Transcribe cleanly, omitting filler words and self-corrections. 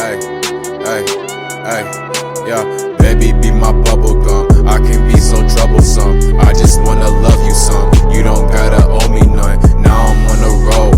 Ay, ay, ay, yeah. Baby, be my bubble gum. I can be so troublesome. I just wanna love you some. You don't gotta owe me none. Now I'm on the road.